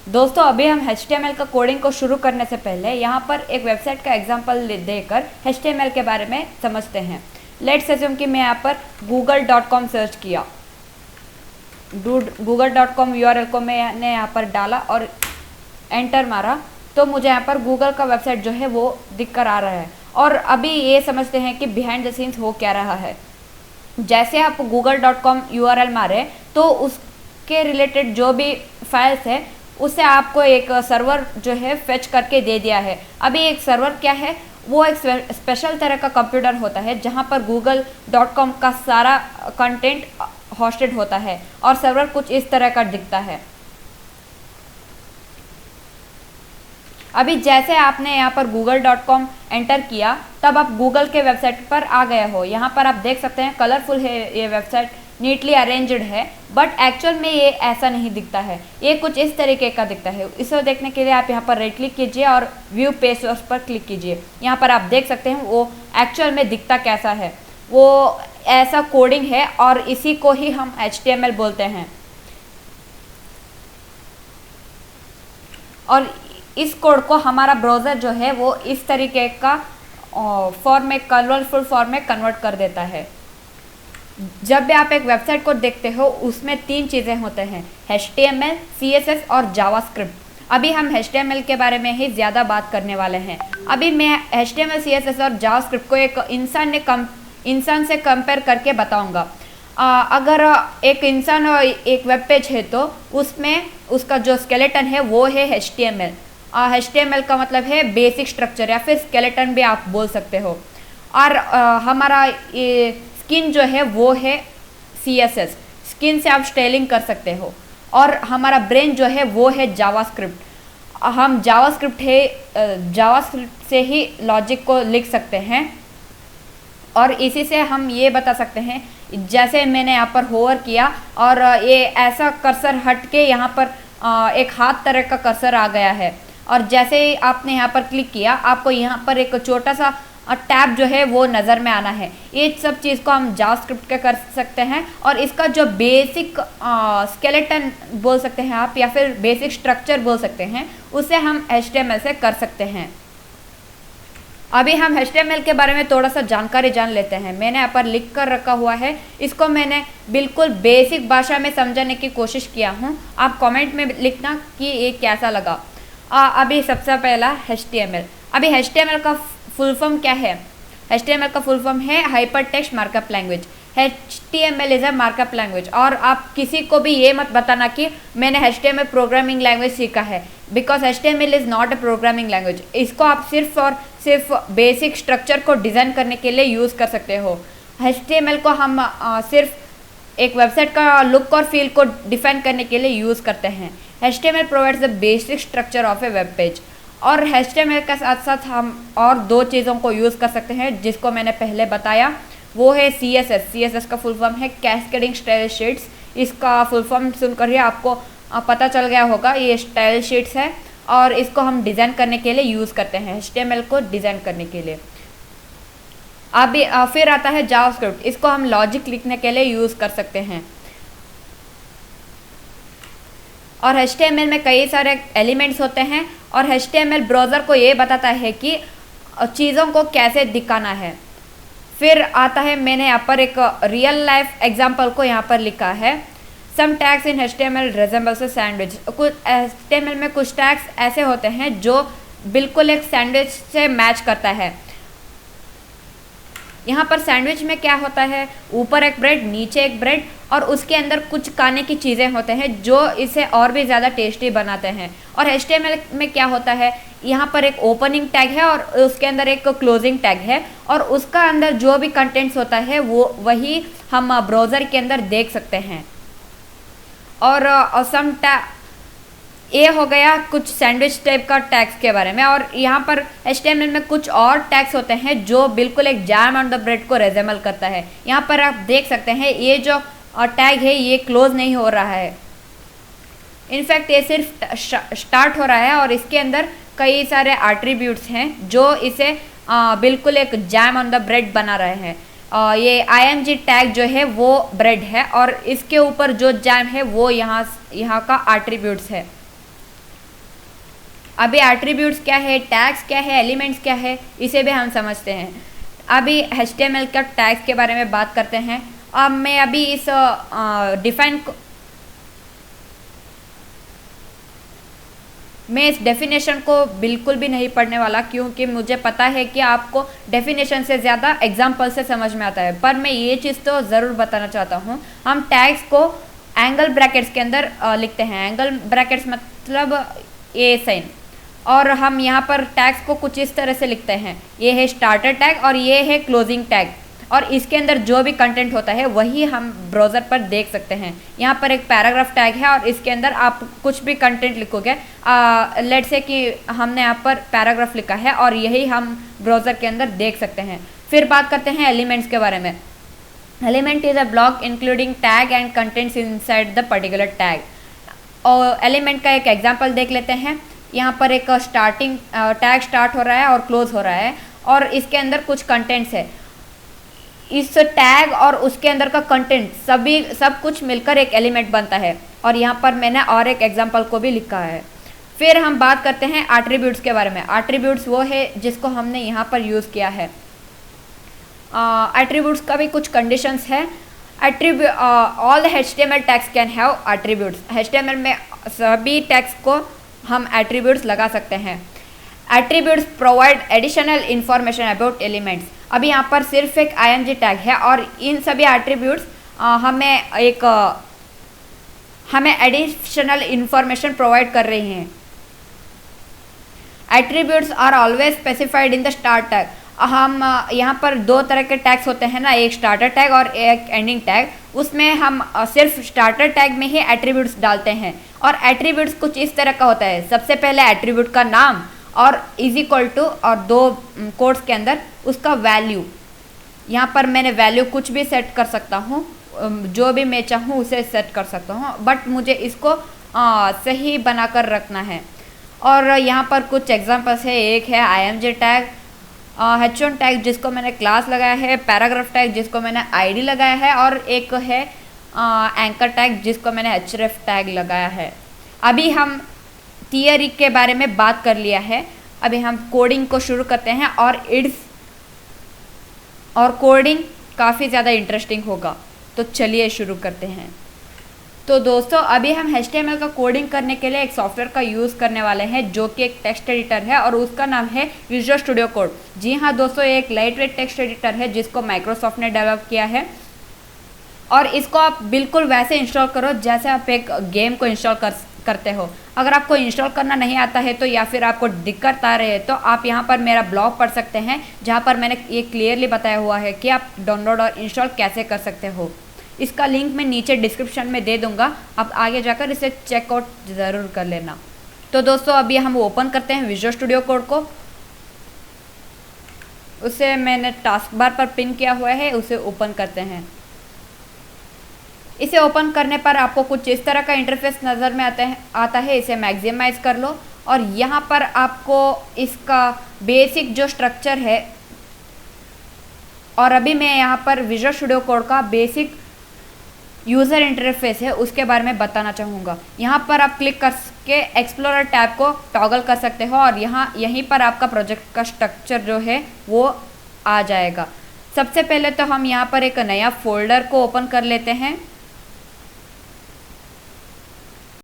दोस्तों अभी हम HTML का कोडिंग को शुरू करने से पहले यहाँ पर एक वेबसाइट का एग्जांपल देकर HTML के बारे में समझते हैं। लेट्स अज्यूम कि मैं यहाँ पर google.com सर्च किया। google.com URL को मैंने यहाँ पर डाला और एंटर मारा तो मुझे यहाँ पर गूगल का वेबसाइट जो है वो दिख कर आ रहा है। और अभी ये समझते हैं कि बिहाइंड द सीन्स हो क्या रहा है। जैसे आप google.com URL मारे तो उसके रिलेटेड जो भी फाइल्स है उससे आपको एक सर्वर जो है फेच करके दे दिया है। अभी एक सर्वर क्या है, वो एक स्पेशल तरह का कंप्यूटर होता है जहां पर google.com का सारा कंटेंट होस्टेड होता है और सर्वर कुछ इस तरह का दिखता है। अभी जैसे आपने यहाँ पर google.com एंटर किया तब आप गूगल के वेबसाइट पर आ गए हो। यहाँ पर आप देख सकते हैं कलरफुल है ये वेबसाइट, नीटली अरेंज्ड है, बट एक्चुअल में ये ऐसा नहीं दिखता है। ये कुछ इस तरीके का दिखता है। इसे देखने के लिए आप यहाँ पर राइट क्लिक कीजिए और व्यू पेज सोर्स पर क्लिक कीजिए। यहाँ पर आप देख सकते हैं वो एक्चुअल में दिखता कैसा है। वो ऐसा कोडिंग है और इसी को ही हम HTML बोलते हैं। और इस कोड को हमारा ब्राउज़र जो है वो इस तरीके का फॉर्म में, कलरफुल फॉर्म में कन्वर्ट कर देता है। जब भी आप एक वेबसाइट को देखते हो उसमें 3 चीज़ें होते हैं, HTML, CSS और जावास्क्रिप्ट। अभी हम HTML के बारे में ही ज़्यादा बात करने वाले हैं। अभी मैं HTML, CSS और जावास्क्रिप्ट को एक इंसान से कंपेयर करके बताऊंगा। अगर एक इंसान और एक वेब पेज है तो उसमें उसका जो स्केलेटन है वो है HTML। HTML का मतलब है बेसिक स्ट्रक्चर या फिर स्केलेटन भी आप बोल सकते हो। और हमारा ये स्किन जो है वो है CSS, स्किन से आप स्टाइलिंग कर सकते हो। और हमारा ब्रेन जो है वो है जावास्क्रिप्ट। हम जावास्क्रिप्ट से ही लॉजिक को लिख सकते हैं और इसी से हम ये बता सकते हैं। जैसे मैंने यहाँ पर होवर किया और ये ऐसा कर्सर हट के यहाँ पर एक हाथ तरह का कर्सर आ गया है। और जैसे ही आपने यहाँ पर क्लिक किया आपको यहाँ पर एक छोटा सा टैब जो है वो नज़र में आना है। ये सब चीज़ को हम जावास्क्रिप्ट के कर सकते हैं। और इसका जो बेसिक स्केलेटन बोल सकते हैं आप या फिर बेसिक स्ट्रक्चर बोल सकते हैं उसे हम HTML से कर सकते हैं। अभी हम HTML के बारे में थोड़ा सा जानकारी जान लेते हैं। मैंने यहाँ पर लिख कर रखा हुआ है, इसको मैंने बिल्कुल बेसिक भाषा में समझाने की कोशिश किया हूँ। आप कमेंट में लिखना कि ये कैसा लगा। अभी सबसे पहला HTML। अभी HTML का फुल फॉर्म क्या है? HTML का फुल फॉर्म है hyper text markup language. HTML is a markup language. और आप किसी को भी ये मत बताना कि मैंने HTML प्रोग्रामिंग लैंग्वेज सीखा है, because HTML is not a programming language. इसको आप सिर्फ और सिर्फ बेसिक स्ट्रक्चर को डिज़ाइन करने के लिए यूज़ कर सकते हो। HTML को हम सिर्फ एक वेबसाइट का लुक और फील को डिफाइन करने के लिए यूज़ करते हैं। HTML provides the basic structure of A web page. और HTML के साथ साथ हम और 2 चीज़ों को यूज़ कर सकते हैं जिसको मैंने पहले बताया, वो है CSS। CSS का फुल फॉर्म है कैस्केडिंग स्टाइल शीट्स। इसका फुल फॉर्म सुनकर ही आपको पता चल गया होगा, ये स्टाइल शीट्स है और इसको हम डिज़ाइन करने के लिए यूज़ करते हैं, HTML को डिज़ाइन करने के लिए। अभी फिर आता है जावास्क्रिप्ट। इसको हम लॉजिक लिखने के लिए यूज़ कर सकते हैं। और HTML में कई सारे एलिमेंट्स होते हैं और HTML ब्राउज़र को ये बताता है कि चीज़ों को कैसे दिखाना है। फिर आता है, मैंने यहाँ पर एक रियल लाइफ एग्जांपल को यहाँ पर लिखा है। Some tags in HTML resembles a sandwich. कुछ HTML में कुछ टैग्स ऐसे होते हैं जो बिल्कुल एक सैंडविच से मैच करता है। यहाँ पर सैंडविच में क्या होता है, ऊपर एक ब्रेड, नीचे एक ब्रेड और उसके अंदर कुछ खाने की चीज़ें होते हैं जो इसे और भी ज़्यादा टेस्टी बनाते हैं। और HTML में क्या होता है, यहाँ पर एक ओपनिंग टैग है और उसके अंदर एक क्लोजिंग टैग है और उसका अंदर जो भी कंटेंट्स होता है वो वही हम ब्राउज़र के अंदर देख सकते हैं। और ये हो गया कुछ सैंडविच टाइप का टैग्स के बारे में। और यहाँ पर HTML में कुछ और टैग्स होते हैं जो बिल्कुल एक जैम ऑन द ब्रेड को रेजेबल करता है। यहाँ पर आप देख सकते हैं ये जो टैग है ये क्लोज नहीं हो रहा है, इनफैक्ट ये सिर्फ स्टार्ट हो रहा है और इसके अंदर कई सारे एट्रीब्यूट्स हैं जो इसे बिल्कुल एक जैम ऑन द ब्रेड बना रहे हैं। ये IMG टैग जो है वो ब्रेड है और इसके ऊपर जो जैम है वो यहाँ का एट्रीब्यूट्स है। अभी एट्रीब्यूट्स क्या है, टैग्स क्या है, एलिमेंट्स क्या है, इसे भी हम समझते हैं। अभी HTML का टैग्स के बारे में बात करते हैं। अब मैं अभी इस मैं इस डेफिनेशन को बिल्कुल भी नहीं पढ़ने वाला, क्योंकि मुझे पता है कि आपको डेफिनेशन से ज़्यादा एग्जाम्पल से समझ में आता है। पर मैं ये चीज़ तो ज़रूर बताना चाहता हूँ, हम टैग्स को एंगल ब्रैकेट्स के अंदर लिखते हैं। एंगल ब्रैकेट्स मतलब ए साइन, और हम यहाँ पर टैग्स को कुछ इस तरह से लिखते हैं। ये है स्टार्टर टैग और ये है क्लोजिंग टैग, और इसके अंदर जो भी कंटेंट होता है वही हम ब्राउज़र पर देख सकते हैं। यहाँ पर एक पैराग्राफ टैग है और इसके अंदर आप कुछ भी कंटेंट लिखोगे, लेट्स से कि हमने यहाँ पर पैराग्राफ लिखा है और यही हम ब्राउज़र के अंदर देख सकते हैं। फिर बात करते हैं एलिमेंट्स के बारे में। Element is a block including tag and contents inside the particular tag. और एलिमेंट का एक एग्जांपल देख लेते हैं। यहाँ पर एक स्टार्टिंग टैग स्टार्ट हो रहा है और क्लोज हो रहा है, और इसके अंदर कुछ कंटेंट्स है। इस टैग और उसके अंदर का कंटेंट सब कुछ मिलकर एक एलिमेंट बनता है, और यहाँ पर मैंने और एक एग्जांपल को भी लिखा है। फिर हम बात करते हैं एट्रीब्यूट्स के बारे में। एट्रीब्यूट्स वो है जिसको हमने यहाँ पर यूज़ किया है। एट्रीब्यूट्स का भी कुछ कंडीशंस है। All HTML tags can have attributes. HTML में सभी टैग्स को हम एट्रीब्यूट्स लगा सकते हैं। Attributes provide additional information about elements. अभी यहाँ पर सिर्फ एक IMG टैग है, और इन सभी एट्रीब्यूट्स हमें एडिशनल इंफॉर्मेशन प्रोवाइड कर रही हैं। Attributes are always specified in the start tag. हम यहाँ पर दो तरह के टैग्स होते हैं ना, एक स्टार्टर टैग और एक एंडिंग टैग। उसमें हम सिर्फ स्टार्टर टैग में ही एट्रीब्यूट्स डालते हैं, और एट्रीब्यूट्स कुछ इस तरह का होता है। सबसे पहले एट्रीब्यूट का नाम और इज इक्वल टू, और दो कोड्स के अंदर उसका वैल्यू। यहाँ पर मैंने वैल्यू कुछ भी सेट कर सकता हूँ, जो भी मैं चाहूँ उसे सेट कर सकता हूँ, बट मुझे इसको सही बनाकर रखना है। और यहाँ पर कुछ एग्जांपल्स है। एक है IMG टैग, H1 टैग जिसको मैंने क्लास लगाया है, पैराग्राफ टैग जिसको मैंने ID लगाया है, और एक है एंकर टैग जिसको मैंने href टैग लगाया है। अभी हम थियरी के बारे में बात कर लिया है, अभी हम कोडिंग को शुरू करते हैं, और कोडिंग काफ़ी ज़्यादा इंटरेस्टिंग होगा। तो चलिए शुरू करते हैं। तो दोस्तों, अभी हम HTML का कोडिंग करने के लिए एक सॉफ्टवेयर का यूज़ करने वाले हैं, जो कि एक टेक्स्ट एडिटर है, और उसका नाम है विजुअल स्टूडियो कोड। जी हाँ दोस्तों, एक लाइट वेट टेक्स्ट एडिटर है जिसको माइक्रोसॉफ्ट ने डेवलप किया है, और इसको आप बिल्कुल वैसे इंस्टॉल करो जैसे आप एक गेम को इंस्टॉल करते हो। अगर आपको इंस्टॉल करना नहीं आता है तो, या फिर आपको दिक्कत आ रही है, तो आप यहाँ पर मेरा ब्लॉग पढ़ सकते हैं, जहाँ पर मैंने ये क्लियरली बताया हुआ है कि आप डाउनलोड और इंस्टॉल कैसे कर सकते हो। इसका लिंक मैं नीचे डिस्क्रिप्शन में दे दूंगा, आप आगे जाकर इसे चेकआउट ज़रूर कर लेना। तो दोस्तों, अभी हम ओपन करते हैं विजुअल स्टूडियो कोड को। उसे मैंने टास्क बार पर पिन किया हुआ है, उसे ओपन करते हैं। इसे ओपन करने पर आपको कुछ इस तरह का इंटरफेस नज़र में आता है। इसे मैक्सिमाइज कर लो, और यहाँ पर आपको इसका बेसिक जो स्ट्रक्चर है, और अभी मैं यहाँ पर विजुअल स्टूडियो कोड का बेसिक यूज़र इंटरफेस है उसके बारे में बताना चाहूँगा। यहाँ पर आप क्लिक करके एक्सप्लोरर टैब को टॉगल कर सकते हो, और यहीं पर आपका प्रोजेक्ट का स्ट्रक्चर जो है वो आ जाएगा। सबसे पहले तो हम यहाँ पर एक नया फोल्डर को ओपन कर लेते हैं।